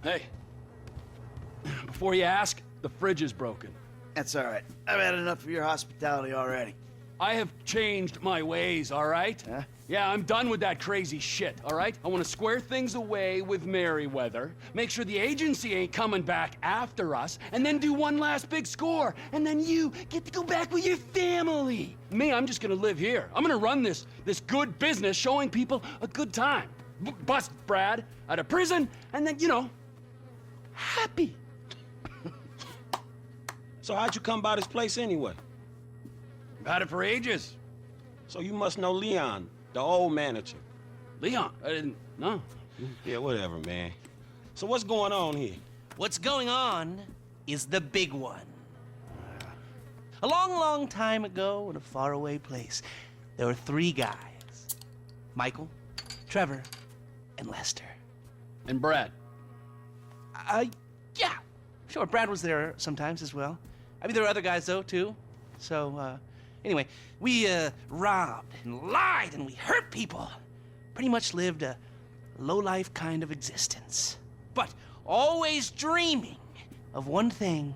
Hey, before you ask, the fridge is broken. That's all right. I've had enough of your hospitality already. I have changed my ways, all right? Huh? Yeah, I'm done with that crazy shit, all right? I want to square things away with Merryweather, make sure the agency ain't coming back after us, and then do one last big score, and then you get to go back with your family. Me, I'm just gonna live here. I'm gonna run this good business showing people a good time. Bust Brad out of prison, and then, you know, happy. So how'd you come by this place anyway? I've had it for ages. So you must know Leon, the old manager. Leon, I didn't know. Yeah, whatever, man. So what's going on here? What's going on is the big one. A long, long time ago in a faraway place, there were three guys. Michael, Trevor, and Lester. And Brad. Yeah, sure, Brad was there sometimes as well. I mean, there were other guys, though, too. So, anyway, we, robbed and lied and we hurt people. Pretty much lived a low-life kind of existence. But always dreaming of one thing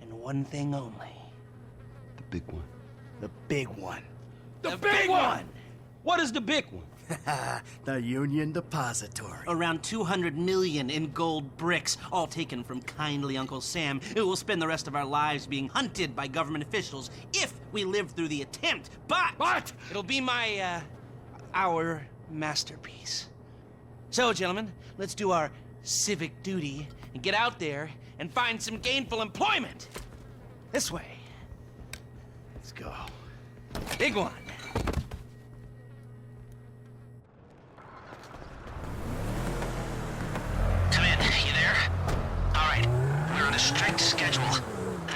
and one thing only. The big one. The big one. The big one! What is the big one? The Union Depository. Around 200 million in gold bricks, all taken from kindly Uncle Sam, who will spend the rest of our lives being hunted by government officials if we live through the attempt. But it'll be our masterpiece. So, gentlemen, let's do our civic duty and get out there and find some gainful employment. This way. Let's go. Big one. Come in. You there? All right. We're on a strict schedule.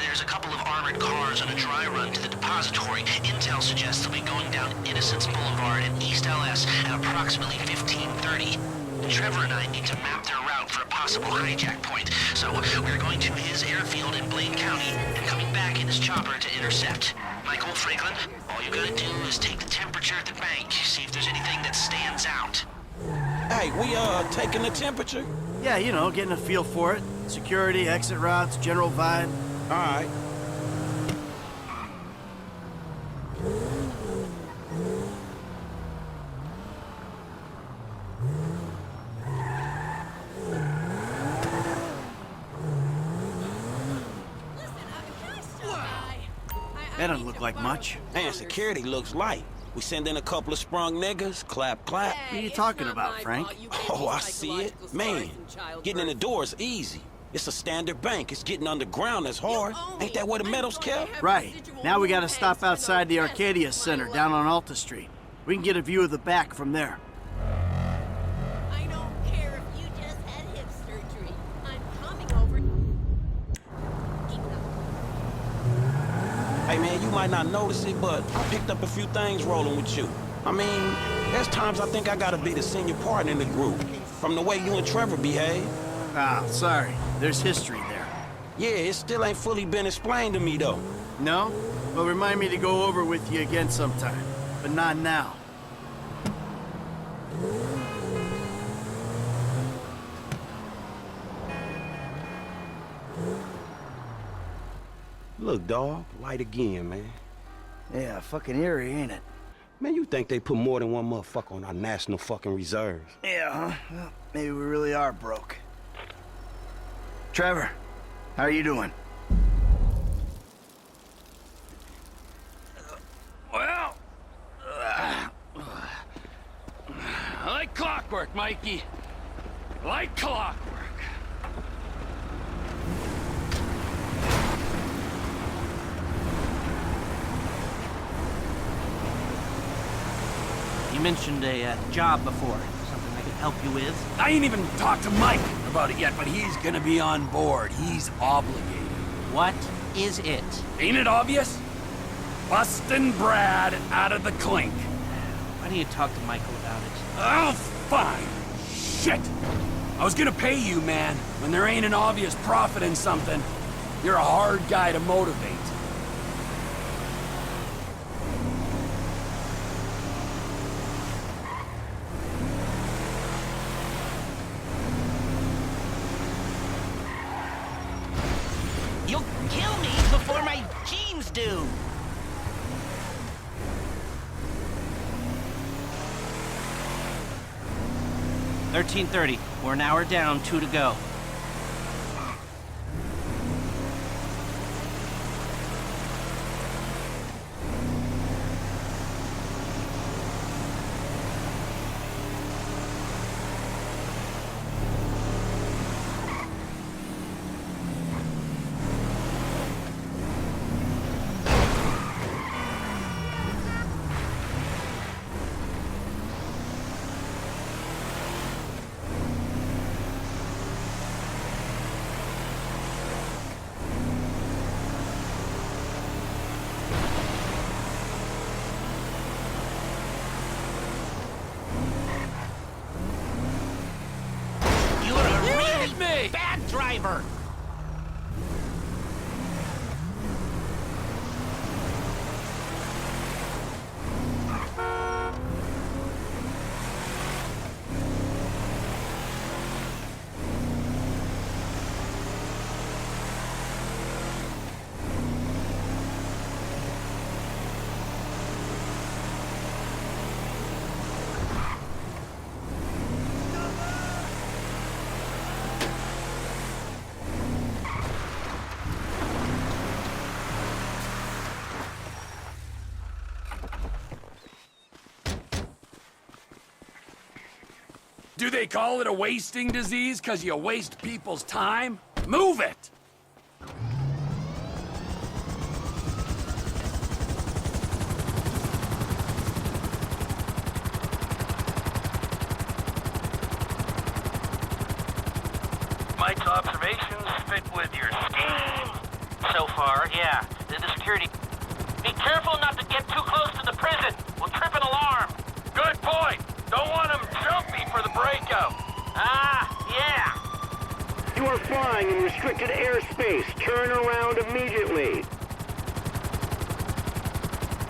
There's a couple of armored cars on a dry run to the depository. Intel suggests they'll be going down Innocence Boulevard in East LS at approximately 15:30. Trevor and I need to map their route for a possible hijack point, so we're going to his airfield in Blaine County and coming back in his chopper to intercept. Michael, Franklin, all you gotta do is take the temperature at the bank, see if there's anything that stands out. Hey, we taking the temperature? Yeah, you know, getting a feel for it. Security, exit routes, general vibe. All right. That doesn't look like much. Man, security looks light. We send in a couple of sprung niggas, clap, clap. What are you talking about, Frank? Oh, I see it. Man, getting in the door is easy. It's a standard bank. It's getting underground that's hard. Ain't that where the metal's kept? Right. Now we gotta stop outside the Arcadia Center down on Alta Street. We can get a view of the back from there. I don't care if you just had hip surgery. I'm coming over. Hey, man, you might not notice it, but I picked up a few things rolling with you. I mean, there's times I think I gotta be the senior partner in the group, from the way you and Trevor behave. Ah, sorry. There's history there. Yeah, it still ain't fully been explained to me, though. No? Well, remind me to go over with you again sometime. But not now. Look, dawg, light again, man. Yeah, fucking eerie, ain't it? Man, you think they put more than one motherfucker on our national fucking reserves? Yeah, huh? Well, maybe we really are broke. Trevor, how are you doing? Well, like clockwork, Mikey. Like clockwork. You mentioned a job before. Something I could help you with? I ain't even talked to Mike about it yet, but he's gonna be on board. He's obligated. What is it? Ain't it obvious? Bustin' Brad out of the clink. Why don't you talk to Michael about it? Oh, fine. Shit. I was gonna pay you, man, when there ain't an obvious profit in something. You're a hard guy to motivate. flames do. $13:30. We're an hour down, 2 to go. Bad driver! Do they call it a wasting disease because you waste people's time? Move it! Mike's observations fit with your scheme? So far, yeah. The security... Be careful not to get too close to the prison. We'll trip an alarm. Good point. Don't want him jumpy for the breakout. Ah, yeah. You are flying in restricted airspace. Turn around immediately.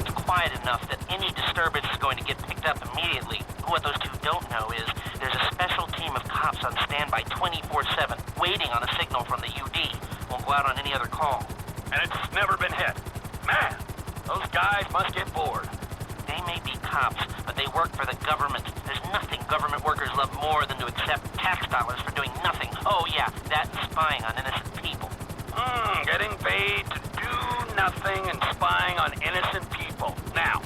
It's quiet enough that any disturbance is going to get picked up immediately. What those two don't know is there's a special team of cops on standby 24/7, waiting on a signal from the UD. Won't go out on any other call. And it's never been hit. Man, those guys must get bored. They may be cops, but they work for the government. There's nothing government workers love more than to accept tax dollars for doing nothing. Oh yeah, that and spying on innocent people. Getting paid to do nothing and spying on innocent people. Now,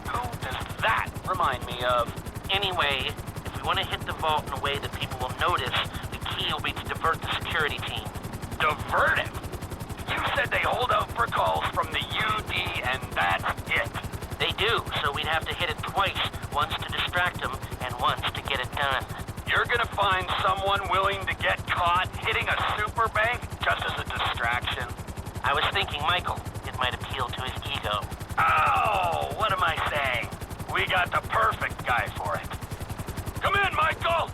who does that remind me of? Anyway, if we want to hit the vault in a way that people will notice, the key will be to divert the security team. Divert it? You said they hold out for calls from the UD and that's it. They do, so we'd have to hit it twice. Once to distract them, and once to get it done. You're gonna find someone willing to get caught hitting a super bank just as a distraction? I was thinking Michael. It might appeal to his ego. Oh, what am I saying? We got the perfect guy for it. Come in, Michael!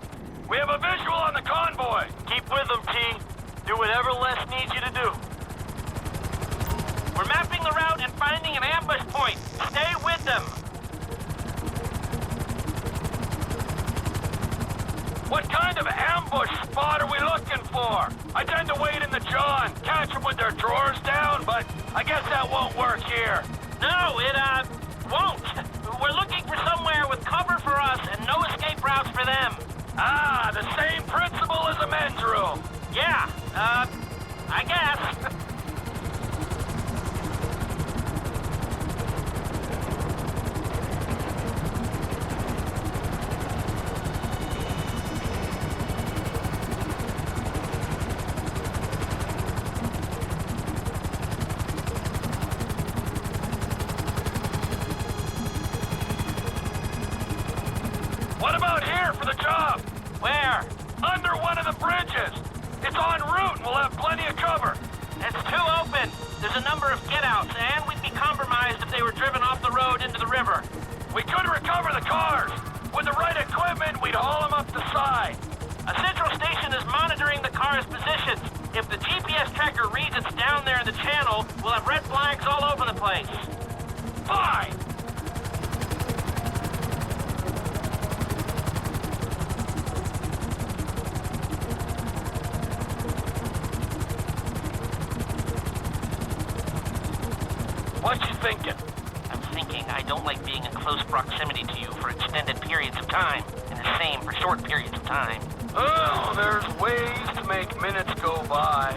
We have a visual on the convoy! Keep with them, T. Do whatever Les needs you to do. We're mapping the route and finding an ambush point. Stay with them. What kind of ambush spot are we looking for? I tend to wait in the jaw and catch them with their drawers down, but I guess that won't work here. No, it, won't. We're looking for somewhere with cover for us and no escape routes for them. Ah, the same principle as a men's room. Yeah, I guess. What about here for the job? Where? Under one of the bridges. It's en route and we'll have plenty of cover. It's too open. There's a number of get-outs, and we'd be compromised if they were driven off the road into the river. We could recover the cars. With the right equipment, we'd haul them up the side. A central station is monitoring the car's positions. If the GPS tracker reads it's down there in the channel, we'll have red flags all over the place. Fine. What you thinking? I'm thinking I don't like being in close proximity to you for extended periods of time, and the same for short periods of time. Oh, there's ways to make minutes go by.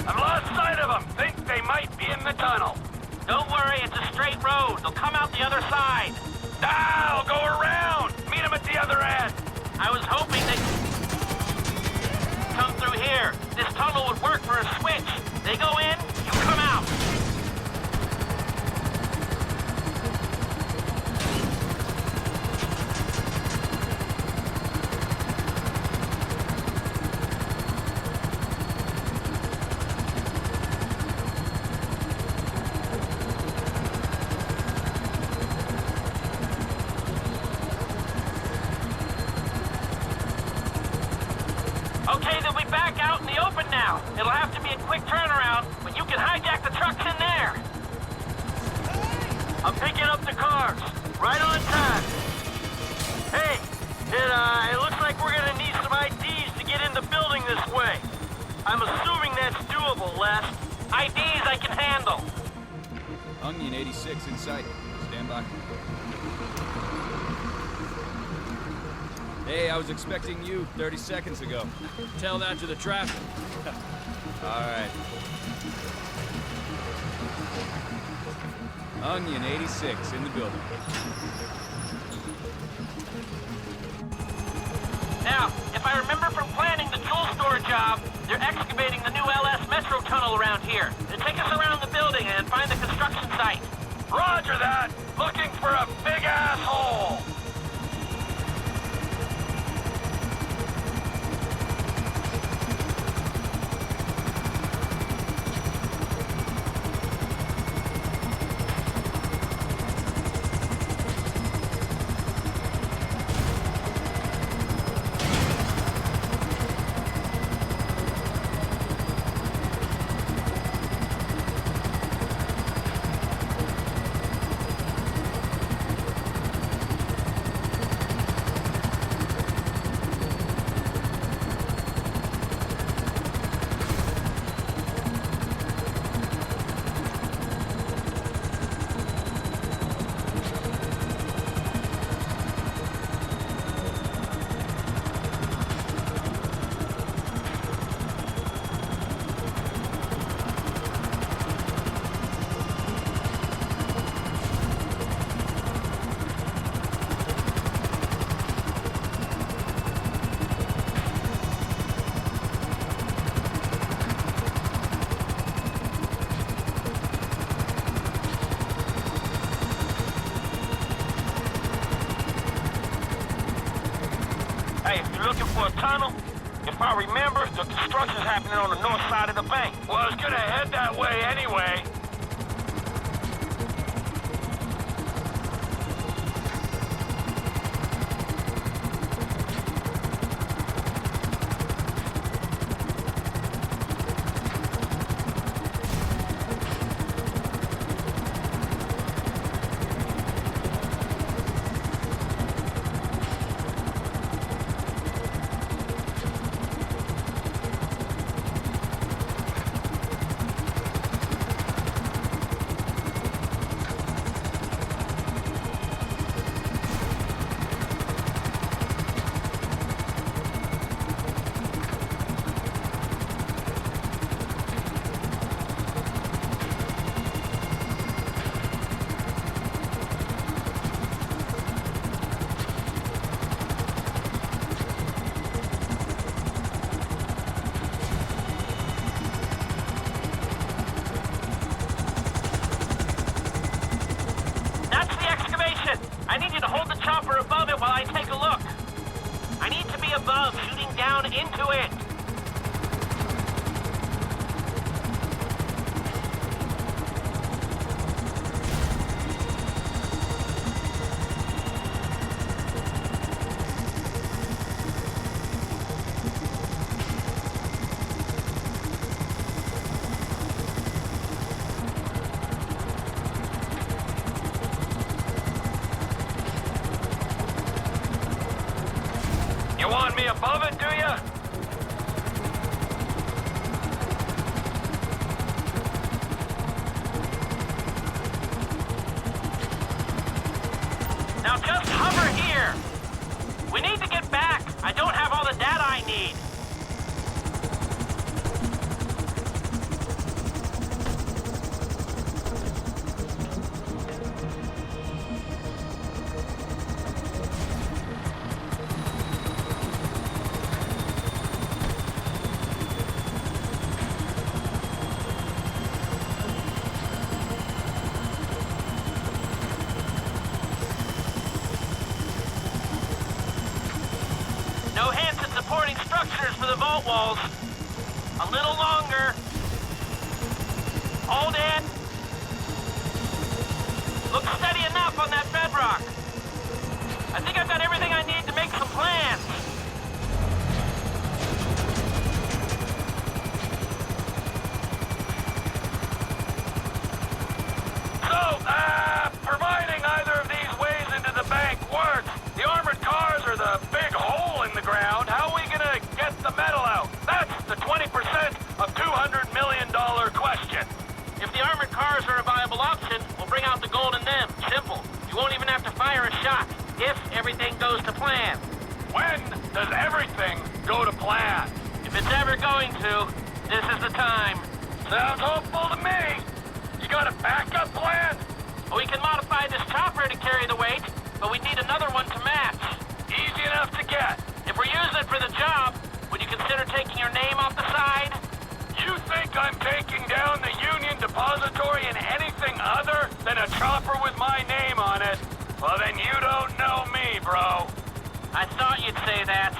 I've lost sight of them. Think they might be in the tunnel. Don't worry, it's a straight road. They'll come out the other side. I'll go around. Meet them at the other end. I was hoping they'd come through here. This tunnel would work for a switch. They go in, you come out. Okay, they'll be back out in the open now. It'll have to be a quick turnaround, but you can hijack the trucks in there. I'm picking up the cars. Right on time. Hey, it looks like we're gonna need some IDs to get in the building this way. I'm assuming that's doable, Les. IDs I can handle. Onion 86 in sight. Stand by. Hey, I was expecting you 30 seconds ago. Tell that to the traffic. All right. Onion 86 in the building. Now, if I remember from planning the tool store job, they're excavating the new LS Metro tunnel around here. They'll take us around the building and find the construction site. Roger that. Looking for a big asshole. Hey, if you're looking for a tunnel, if I remember, the construction's happening on the north side of the bank. Well, I was gonna head that way anyway. I need you to hold the chopper above it while I take a look. I need to be above, shooting down into it. want me above it, do ya? Now just hover here. We need to get back. I don't have all the data I need. No hands at supporting structures for the vault walls. A little longer. Hold it. Looks steady enough on that bedrock. I think I've got everything I need to make some plans. So, providing either of these ways into the bank works, the armored cars are the big hole in the ground. How are we gonna get the metal out? That's the 20% of $200 million question. If the armored cars are a viable option, we'll bring out the gold in them. Simple. You won't even have to fire a shot, if everything goes to plan. When does everything go to plan? If it's ever going to, this is the time. Sounds hopeful to me. You got a backup plan? We can modify this chopper to carry the weight, but we need another one to match. Easy enough to get. If we're using it for the job, would you consider taking your name off the side? You think I'm taking down the Union Depository in anything other than a chopper with my name on it? Well, then you don't know me, bro. I thought you'd say that.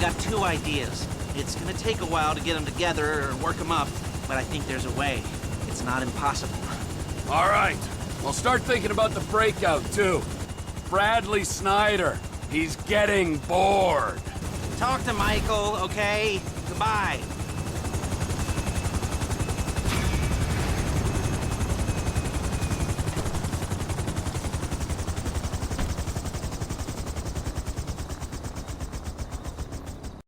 got two ideas. It's gonna take a while to get them together or work them up, but I think there's a way. It's not impossible. All right. Well, start thinking about the breakout, too. Bradley Snyder. He's getting bored. Talk to Michael, okay? Goodbye.